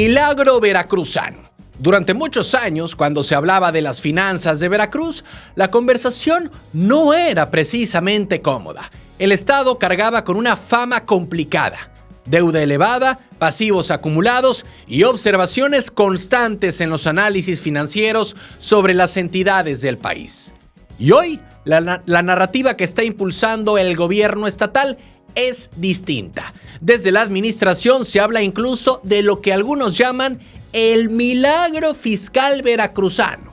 milagro veracruzano. Durante muchos años, cuando se hablaba de las finanzas de Veracruz, la conversación no era precisamente cómoda. El Estado cargaba con una fama complicada: deuda elevada, pasivos acumulados y observaciones constantes en los análisis financieros sobre las entidades del país. Y hoy, la narrativa que está impulsando el gobierno estatal es distinta. Desde la administración se habla incluso de lo que algunos llaman el milagro fiscal veracruzano.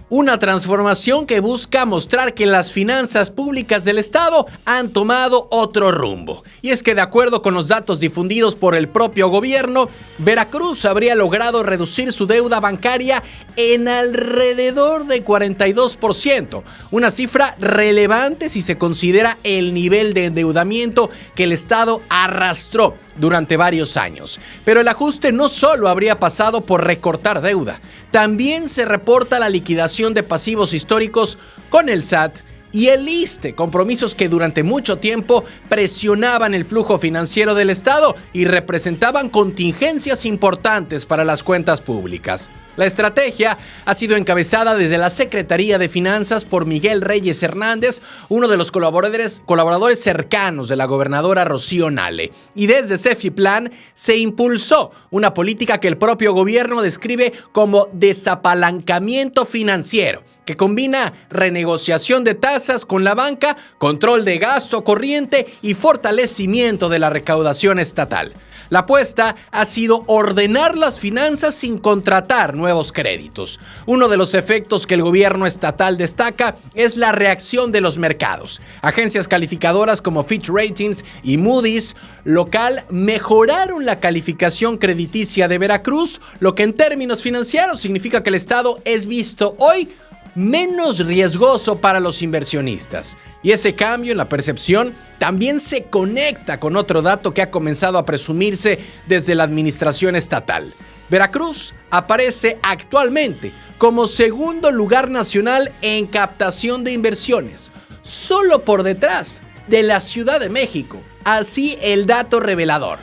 Una transformación que busca mostrar que las finanzas públicas del Estado han tomado otro rumbo. Y es que, de acuerdo con los datos difundidos por el propio gobierno, Veracruz habría logrado reducir su deuda bancaria en alrededor de 42%, una cifra relevante si se considera el nivel de endeudamiento que el Estado arrastró durante varios años. Pero el ajuste no solo habría pasado por recortar deuda, también se reporta la liquidación de pasivos históricos con el SAT y el ISSSTE, compromisos que durante mucho tiempo presionaban el flujo financiero del Estado y representaban contingencias importantes para las cuentas públicas. La estrategia ha sido encabezada desde la Secretaría de Finanzas por Miguel Reyes Hernández, uno de los colaboradores cercanos de la gobernadora Rocío Nale. Y desde Cefiplan se impulsó una política que el propio gobierno describe como desapalancamiento financiero, que combina renegociación de tasas con la banca, control de gasto corriente y fortalecimiento de la recaudación estatal. La apuesta ha sido ordenar las finanzas sin contratar nuevos créditos. Uno de los efectos que el gobierno estatal destaca es la reacción de los mercados. Agencias calificadoras como Fitch Ratings y Moody's local mejoraron la calificación crediticia de Veracruz, lo que en términos financieros significa que el Estado es visto hoy menos riesgoso para los inversionistas. Y ese cambio en la percepción también se conecta con otro dato que ha comenzado a presumirse desde la administración estatal. Veracruz aparece actualmente como segundo lugar nacional en captación de inversiones, solo por detrás de la Ciudad de México. Así el dato revelador.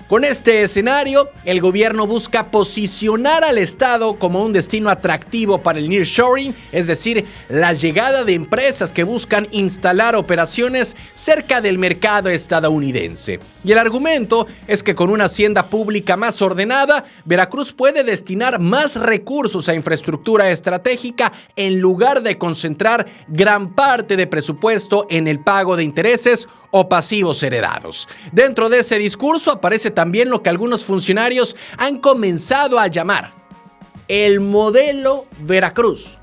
Con este escenario, el gobierno busca posicionar al Estado como un destino atractivo para el nearshoring, es decir, la llegada de empresas que buscan instalar operaciones cerca del mercado estadounidense. Y el argumento es que con una hacienda pública más ordenada, Veracruz puede destinar más recursos a infraestructura estratégica en lugar de concentrar gran parte de presupuesto en el pago de intereses o pasivos heredados. Dentro de ese discurso aparece también lo que algunos funcionarios han comenzado a llamar el modelo Veracruz.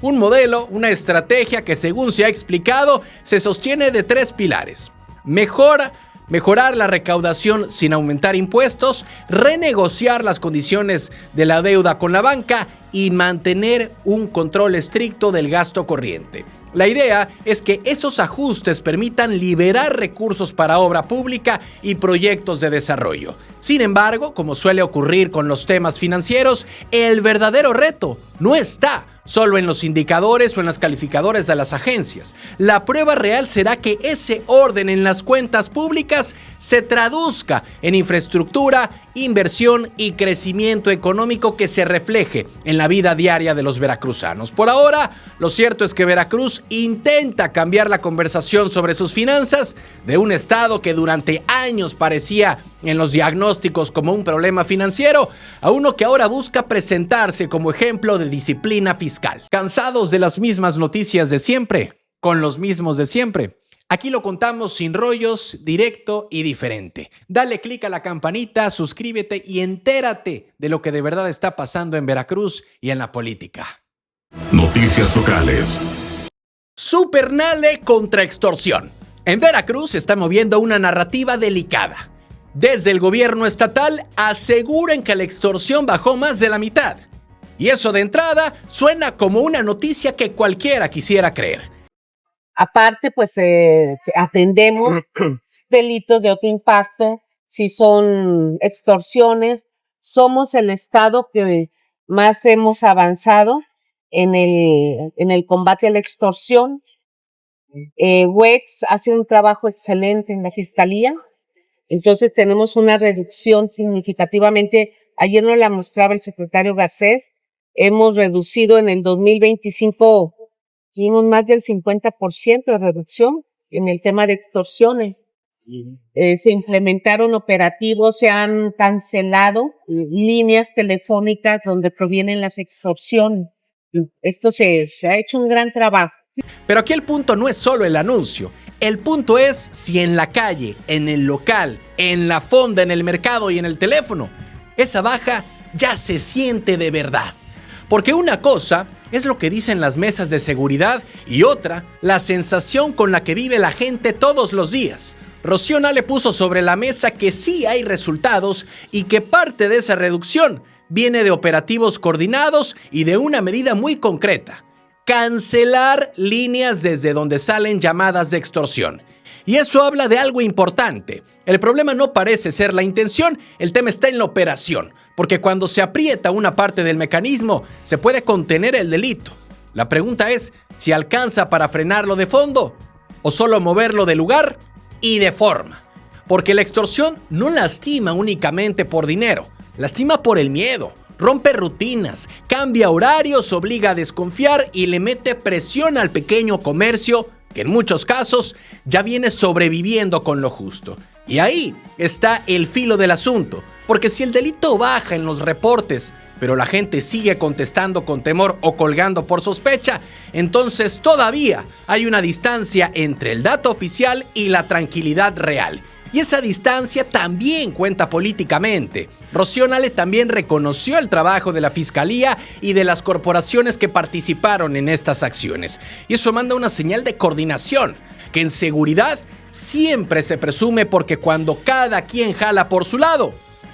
Un modelo, una estrategia que, según se ha explicado, se sostiene de tres pilares: mejorar la recaudación sin aumentar impuestos, renegociar las condiciones de la deuda con la banca y mantener un control estricto del gasto corriente. La idea es que esos ajustes permitan liberar recursos para obra pública y proyectos de desarrollo. Sin embargo, como suele ocurrir con los temas financieros, el verdadero reto no está solo en los indicadores o en las calificadoras de las agencias. La prueba real será que ese orden en las cuentas públicas se traduzca en infraestructura, inversión y crecimiento económico que se refleje en la vida diaria de los veracruzanos. Por ahora, lo cierto es que Veracruz intenta cambiar la conversación sobre sus finanzas de un estado que durante años parecía en los diagnósticos como un problema financiero a uno que ahora busca presentarse como ejemplo de disciplina fiscal. ¿Cansados de las mismas noticias de siempre? ¿Con los mismos de siempre? Aquí lo contamos sin rollos, directo y diferente. Dale click a la campanita, suscríbete y entérate de lo que de verdad está pasando en Veracruz y en la política. Noticias locales. Super Nale contra extorsión. En Veracruz se está moviendo una narrativa delicada. Desde el gobierno estatal aseguran que la extorsión bajó más de la mitad. Y eso de entrada suena como una noticia que cualquiera quisiera creer. Aparte, pues atendemos delitos de otro impacto, si son extorsiones. Somos el estado que más hemos avanzado en el combate a la extorsión. WEX hace un trabajo excelente en la fiscalía. Entonces tenemos una reducción significativamente ayer nos la mostraba el secretario Garcés, hemos reducido en el 2025, tuvimos más del 50% de reducción en el tema de extorsiones. Se implementaron operativos, se han cancelado líneas telefónicas donde provienen las extorsiones. Esto se ha hecho un gran trabajo. Pero aquí el punto no es solo el anuncio. El punto es si en la calle, en el local, en la fonda, en el mercado y en el teléfono, esa baja ya se siente de verdad. Porque una cosa es lo que dicen las mesas de seguridad y otra, la sensación con la que vive la gente todos los días. Rocío Nale puso sobre la mesa que sí hay resultados y que parte de esa reducción viene de operativos coordinados y de una medida muy concreta: cancelar líneas desde donde salen llamadas de extorsión. Y eso habla de algo importante. El problema no parece ser la intención, el tema está en la operación, porque cuando se aprieta una parte del mecanismo, se puede contener el delito. La pregunta es si alcanza para frenarlo de fondo o solo moverlo de lugar y de forma. Porque la extorsión no lastima únicamente por dinero, lastima por el miedo. Rompe rutinas, cambia horarios, obliga a desconfiar y le mete presión al pequeño comercio que en muchos casos ya viene sobreviviendo con lo justo. Y ahí está el filo del asunto, porque si el delito baja en los reportes, pero la gente sigue contestando con temor o colgando por sospecha, entonces todavía hay una distancia entre el dato oficial y la tranquilidad real. Y esa distancia también cuenta políticamente. Rocío Nale también reconoció el trabajo de la Fiscalía y de las corporaciones que participaron en estas acciones. Y eso manda una señal de coordinación, que en seguridad siempre se presume porque cuando cada quien jala por su lado,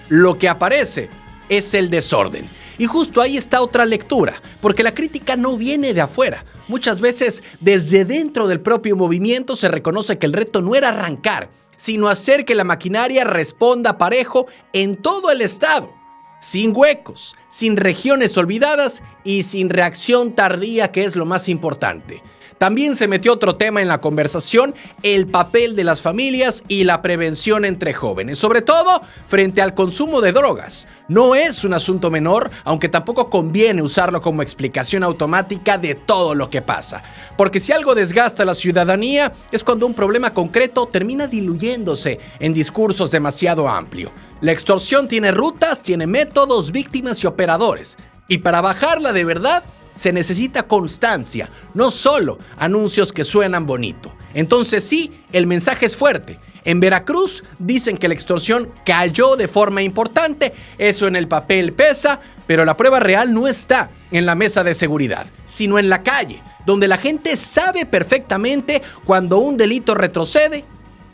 lo que aparece es el desorden. Y justo ahí está otra lectura, porque la crítica no viene de afuera. Muchas veces desde dentro del propio movimiento se reconoce que el reto no era arrancar, sino hacer que la maquinaria responda parejo en todo el estado, sin huecos, sin regiones olvidadas y sin reacción tardía, que es lo más importante. También se metió otro tema en la conversación: el papel de las familias y la prevención entre jóvenes, sobre todo frente al consumo de drogas. No es un asunto menor, aunque tampoco conviene usarlo como explicación automática de todo lo que pasa. Porque si algo desgasta a la ciudadanía es cuando un problema concreto termina diluyéndose en discursos demasiado amplios. La extorsión tiene rutas, tiene métodos, víctimas y operadores. Y para bajarla de verdad, se necesita constancia, no solo anuncios que suenan bonito. Entonces sí, el mensaje es fuerte. En Veracruz dicen que la extorsión cayó de forma importante, eso en el papel pesa, pero la prueba real no está en la mesa de seguridad, sino en la calle, donde la gente sabe perfectamente cuando un delito retrocede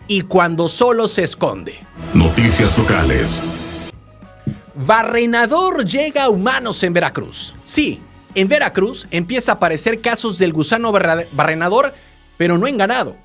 y cuando solo se esconde. Noticias locales. Barrenador llega a humanos en Veracruz. Sí, en Veracruz empieza a aparecer casos del gusano barrenador, pero no en ganado,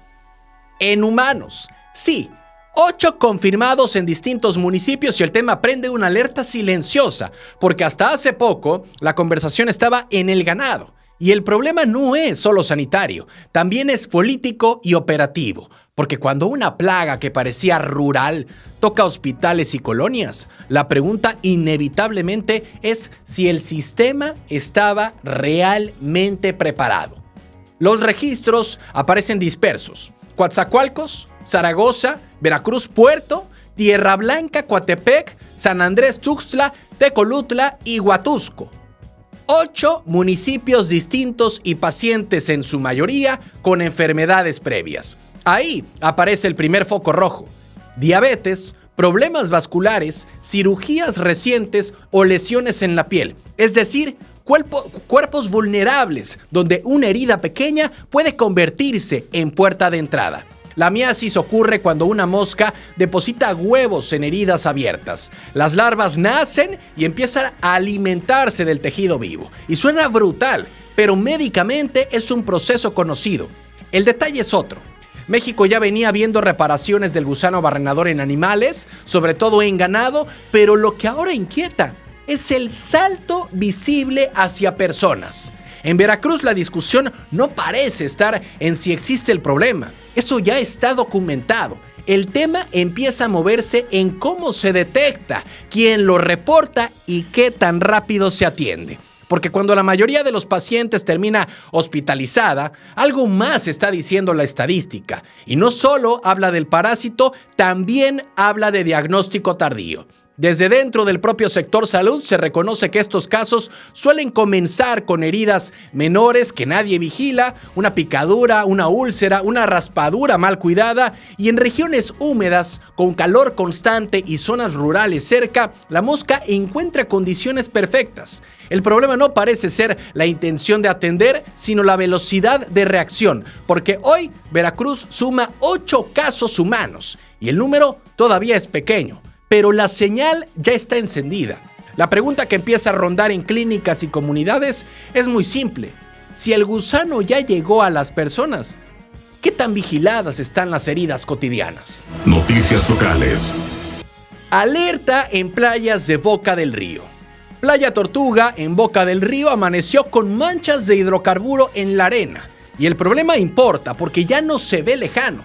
en humanos. Sí, 8 confirmados en distintos municipios y el tema prende una alerta silenciosa, porque hasta hace poco la conversación estaba en el ganado. Y el problema no es solo sanitario, también es político y operativo. Porque cuando una plaga que parecía rural toca hospitales y colonias, la pregunta inevitablemente es si el sistema estaba realmente preparado. Los registros aparecen dispersos: Coatzacoalcos, Zaragoza, Veracruz Puerto, Tierra Blanca, Coatepec, San Andrés Tuxtla, Tecolutla y Huatusco. 8 municipios distintos y pacientes en su mayoría con enfermedades previas. Ahí aparece el primer foco rojo: diabetes, problemas vasculares, cirugías recientes o lesiones en la piel. Es decir, cuerpos vulnerables donde una herida pequeña puede convertirse en puerta de entrada. La miasis ocurre cuando una mosca deposita huevos en heridas abiertas. Las larvas nacen y empiezan a alimentarse del tejido vivo. Y suena brutal, pero médicamente es un proceso conocido. El detalle es otro. México ya venía viendo reparaciones del gusano barrenador en animales, sobre todo en ganado, pero lo que ahora inquieta es el salto visible hacia personas. En Veracruz la discusión no parece estar en si existe el problema, Eso ya está documentado. El tema empieza a moverse en cómo se detecta, quién lo reporta y qué tan rápido se atiende. Porque cuando la mayoría de los pacientes termina hospitalizada, algo más está diciendo la estadística. Y no solo habla del parásito, también habla de diagnóstico tardío. Desde dentro del propio sector salud se reconoce que estos casos suelen comenzar con heridas menores que nadie vigila, una picadura, una úlcera, una raspadura mal cuidada, y en regiones húmedas, con calor constante y zonas rurales cerca, la mosca encuentra condiciones perfectas. El problema no parece ser la intención de atender, sino la velocidad de reacción, porque hoy Veracruz suma 8 casos humanos y el número todavía es pequeño. Pero la señal ya está encendida. La pregunta que empieza a rondar en clínicas y comunidades es muy simple. Si el gusano ya llegó a las personas, ¿qué tan vigiladas están las heridas cotidianas? Noticias locales. Alerta en playas de Boca del Río. Playa Tortuga en Boca del Río amaneció con manchas de hidrocarburo en la arena. Y el problema importa porque ya no se ve lejano.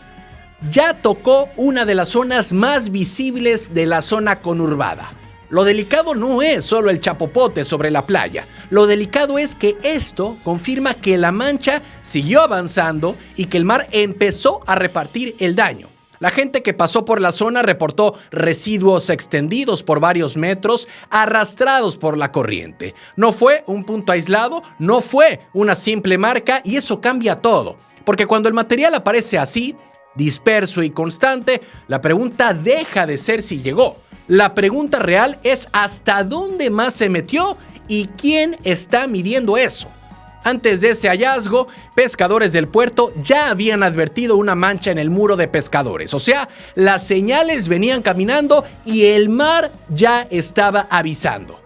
Ya tocó una de las zonas más visibles de la zona conurbada. Lo delicado no es solo el chapopote sobre la playa. Lo delicado es que esto confirma que la mancha siguió avanzando y que el mar empezó a repartir el daño. La gente que pasó por la zona reportó residuos extendidos por varios metros, arrastrados por la corriente. No fue un punto aislado, no fue una simple marca, y eso cambia todo. Porque cuando el material aparece así, disperso y constante, la pregunta deja de ser si llegó. La pregunta real es hasta dónde más se metió y quién está midiendo eso. Antes de ese hallazgo, pescadores del puerto ya habían advertido una mancha en el muro de pescadores. O sea, las señales venían caminando y el mar ya estaba avisando.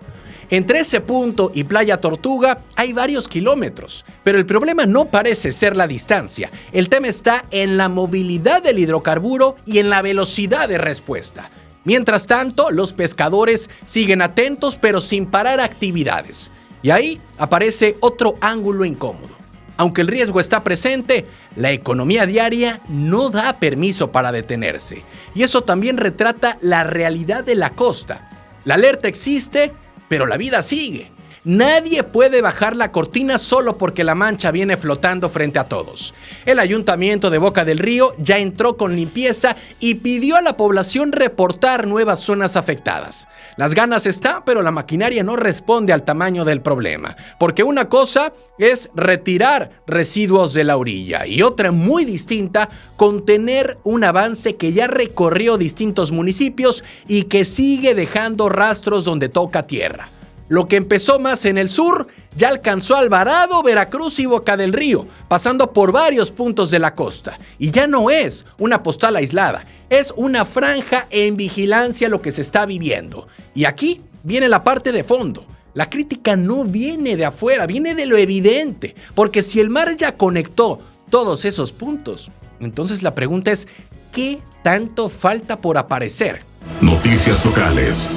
Entre ese punto y Playa Tortuga hay varios kilómetros, pero el problema no parece ser la distancia. El tema está en la movilidad del hidrocarburo y en la velocidad de respuesta. Mientras tanto, los pescadores siguen atentos pero sin parar actividades. Y ahí aparece otro ángulo incómodo. Aunque el riesgo está presente, la economía diaria no da permiso para detenerse. Y eso también retrata la realidad de la costa. La alerta existe, pero la vida sigue. Nadie puede bajar la cortina solo porque la mancha viene flotando frente a todos. El ayuntamiento de Boca del Río ya entró con limpieza y pidió a la población reportar nuevas zonas afectadas. Las ganas están, pero la maquinaria no responde al tamaño del problema. Porque una cosa es retirar residuos de la orilla y otra muy distinta, contener un avance que ya recorrió distintos municipios y que sigue dejando rastros donde toca tierra. Lo que empezó más en el sur ya alcanzó Alvarado, Veracruz y Boca del Río, pasando por varios puntos de la costa. Y ya no es una postal aislada, es una franja en vigilancia lo que se está viviendo. Y aquí viene la parte de fondo. La crítica no viene de afuera, viene de lo evidente. Porque si el mar ya conectó todos esos puntos, entonces la pregunta es, ¿qué tanto falta por aparecer? Noticias locales.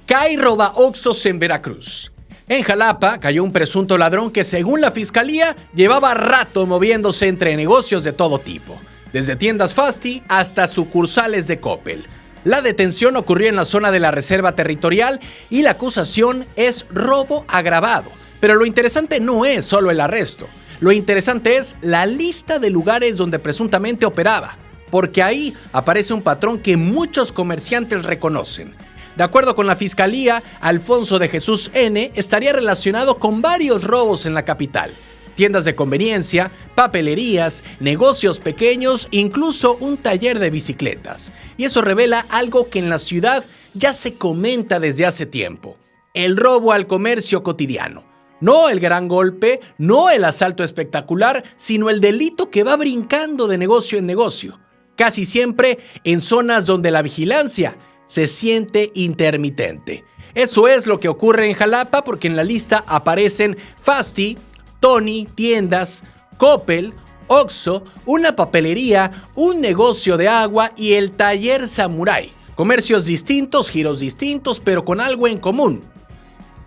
Cae roba Oxxos en Veracruz. En Jalapa cayó un presunto ladrón que, según la fiscalía, llevaba rato moviéndose entre negocios de todo tipo, desde tiendas Fasti hasta sucursales de Coppel. La detención ocurrió en la zona de la Reserva Territorial y la acusación es robo agravado. Pero lo interesante no es solo el arresto, lo interesante es la lista de lugares donde presuntamente operaba, porque ahí aparece un patrón que muchos comerciantes reconocen. De acuerdo con la Fiscalía, Alfonso de Jesús N. estaría relacionado con varios robos en la capital. Tiendas de conveniencia, papelerías, negocios pequeños, incluso un taller de bicicletas. Y eso revela algo que en la ciudad ya se comenta desde hace tiempo: el robo al comercio cotidiano. No el gran golpe, no el asalto espectacular, sino el delito que va brincando de negocio en negocio. Casi siempre en zonas donde la vigilancia se siente intermitente. Eso es lo que ocurre en Jalapa, porque en la lista aparecen Fasti, Tony, tiendas, Coppel, Oxxo, una papelería, un negocio de agua y el taller Samurai. Comercios distintos, giros distintos, pero con algo en común.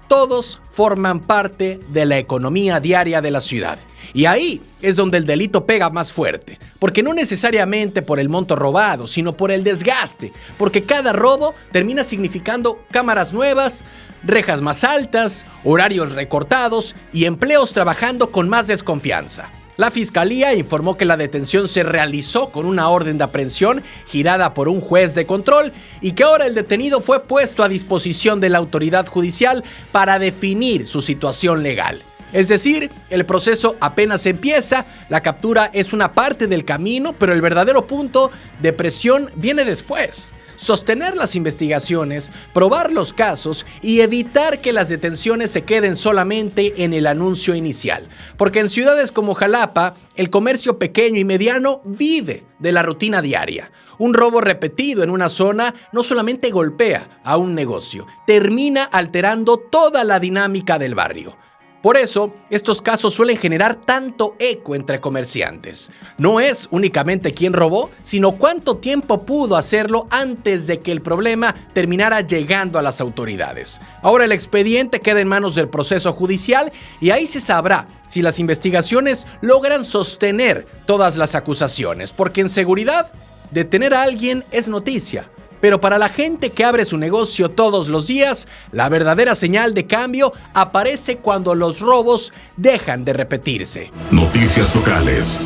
Todos forman parte de la economía diaria de la ciudad. Y ahí es donde el delito pega más fuerte, porque no necesariamente por el monto robado, sino por el desgaste, porque cada robo termina significando cámaras nuevas, rejas más altas, horarios recortados y empleos trabajando con más desconfianza. La fiscalía informó que la detención se realizó con una orden de aprehensión girada por un juez de control y que ahora el detenido fue puesto a disposición de la autoridad judicial para definir su situación legal. Es decir, el proceso apenas empieza, la captura es una parte del camino, pero el verdadero punto de presión viene después. Sostener las investigaciones, probar los casos y evitar que las detenciones se queden solamente en el anuncio inicial. Porque en ciudades como Jalapa, el comercio pequeño y mediano vive de la rutina diaria. Un robo repetido en una zona no solamente golpea a un negocio, termina alterando toda la dinámica del barrio. Por eso, estos casos suelen generar tanto eco entre comerciantes. No es únicamente quién robó, sino cuánto tiempo pudo hacerlo antes de que el problema terminara llegando a las autoridades. Ahora el expediente queda en manos del proceso judicial y ahí se sabrá si las investigaciones logran sostener todas las acusaciones, porque en seguridad, detener a alguien es noticia. Pero para la gente que abre su negocio todos los días, la verdadera señal de cambio aparece cuando los robos dejan de repetirse. Noticias locales.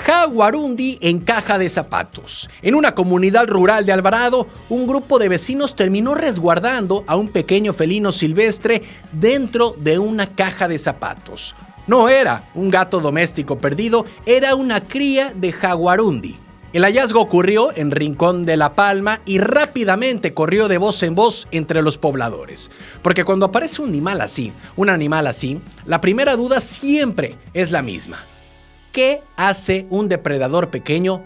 Jaguarundi en caja de zapatos. En una comunidad rural de Alvarado, un grupo de vecinos terminó resguardando a un pequeño felino silvestre dentro de una caja de zapatos. No era un gato doméstico perdido, era una cría de jaguarundi. El hallazgo ocurrió en Rincón de la Palma y rápidamente corrió de voz en voz entre los pobladores. Porque cuando aparece un animal así, la primera duda siempre es la misma. ¿Qué hace un depredador pequeño,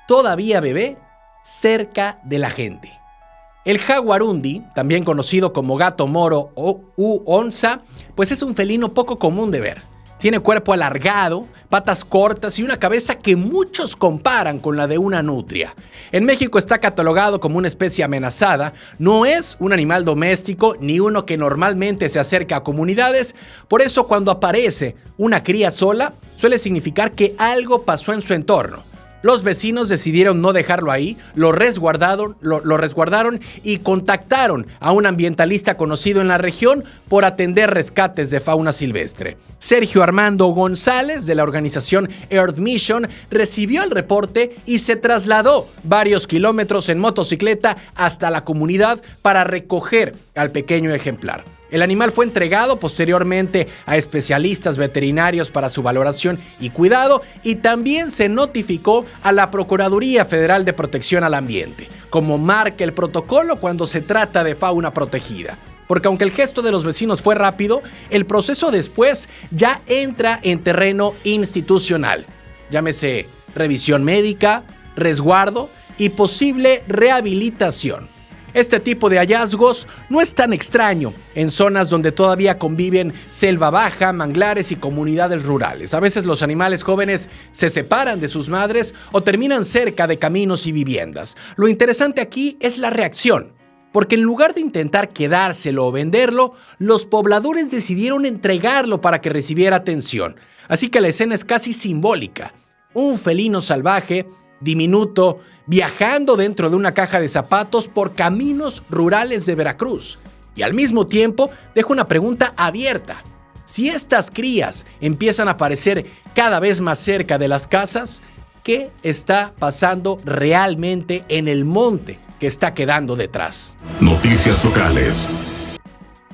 todavía bebé, cerca de la gente? El jaguarundi, también conocido como gato moro u onza, pues es un felino poco común de ver. Tiene cuerpo alargado, patas cortas y una cabeza que muchos comparan con la de una nutria. En México está catalogado como una especie amenazada, no es un animal doméstico ni uno que normalmente se acerca a comunidades, por eso cuando aparece una cría sola suele significar que algo pasó en su entorno. Los vecinos decidieron no dejarlo ahí, lo resguardaron y contactaron a un ambientalista conocido en la región por atender rescates de fauna silvestre. Sergio Armando González, de la organización Earth Mission, recibió el reporte y se trasladó varios kilómetros en motocicleta hasta la comunidad para recoger al pequeño ejemplar. El animal fue entregado posteriormente a especialistas veterinarios para su valoración y cuidado y también se notificó a la Procuraduría Federal de Protección al Ambiente, como marca el protocolo cuando se trata de fauna protegida. Porque aunque el gesto de los vecinos fue rápido, el proceso después ya entra en terreno institucional. Llámese revisión médica, resguardo y posible rehabilitación. Este tipo de hallazgos no es tan extraño en zonas donde todavía conviven selva baja, manglares y comunidades rurales. A veces los animales jóvenes se separan de sus madres o terminan cerca de caminos y viviendas. Lo interesante aquí es la reacción, porque en lugar de intentar quedárselo o venderlo, los pobladores decidieron entregarlo para que recibiera atención. Así que la escena es casi simbólica. Un felino salvaje, diminuto, viajando dentro de una caja de zapatos por caminos rurales de Veracruz. Y al mismo tiempo deja una pregunta abierta. Si estas crías empiezan a aparecer cada vez más cerca de las casas, ¿qué está pasando realmente en el monte que está quedando detrás? Noticias locales.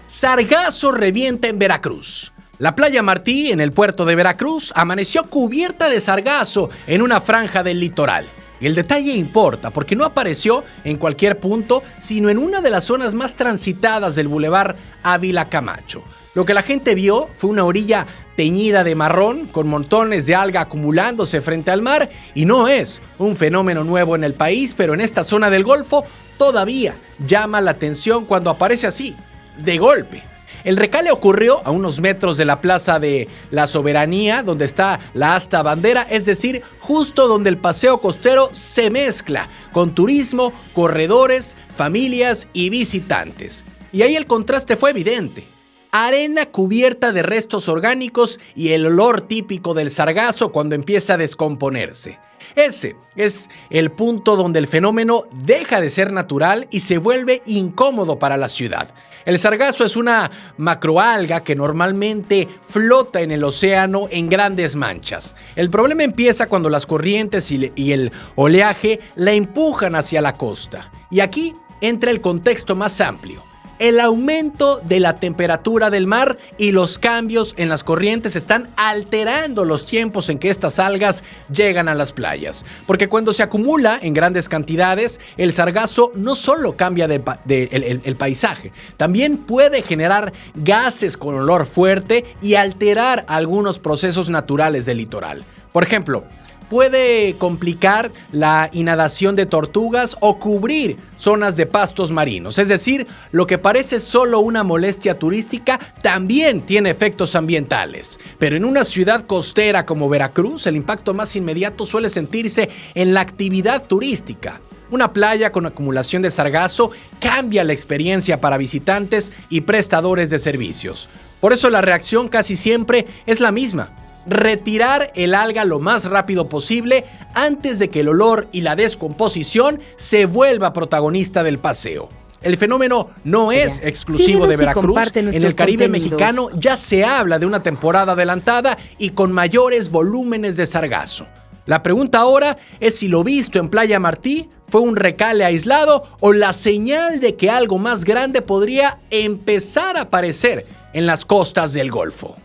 Sargazo revienta en Veracruz. La playa Martí, en el puerto de Veracruz, amaneció cubierta de sargazo en una franja del litoral. Y el detalle importa porque no apareció en cualquier punto, sino en una de las zonas más transitadas del Boulevard Ávila Camacho. Lo que la gente vio fue una orilla teñida de marrón, con montones de alga acumulándose frente al mar, y no es un fenómeno nuevo en el país, pero en esta zona del Golfo todavía llama la atención cuando aparece así, de golpe. El recale ocurrió a unos metros de la Plaza de la Soberanía, donde está la asta bandera, es decir, justo donde el paseo costero se mezcla con turismo, corredores, familias y visitantes. Y ahí el contraste fue evidente. arena cubierta de restos orgánicos y el olor típico del sargazo cuando empieza a descomponerse. Ese es el punto donde el fenómeno deja de ser natural y se vuelve incómodo para la ciudad. El sargazo es una macroalga que normalmente flota en el océano en grandes manchas. El problema empieza cuando las corrientes y el oleaje la empujan hacia la costa. Y aquí entra el contexto más amplio. El aumento de la temperatura del mar y los cambios en las corrientes están alterando los tiempos en que estas algas llegan a las playas. Porque cuando se acumula en grandes cantidades, el sargazo no solo cambia el paisaje, también puede generar gases con olor fuerte y alterar algunos procesos naturales del litoral. Por ejemplo, puede complicar la inadación de tortugas o cubrir zonas de pastos marinos. Es decir, lo que parece solo una molestia turística también tiene efectos ambientales. Pero en una ciudad costera como Veracruz, el impacto más inmediato suele sentirse en la actividad turística. Una playa con acumulación de sargazo cambia la experiencia para visitantes y prestadores de servicios. Por eso la reacción casi siempre es la misma: retirar el alga lo más rápido posible antes de que el olor y la descomposición se vuelva protagonista del paseo. El fenómeno no es exclusivo de Veracruz. En el Caribe mexicano ya se habla de una temporada adelantada y con mayores volúmenes de sargazo. La pregunta ahora es si lo visto en Playa Martí fue un recale aislado o la señal de que algo más grande podría empezar a aparecer en las costas del Golfo.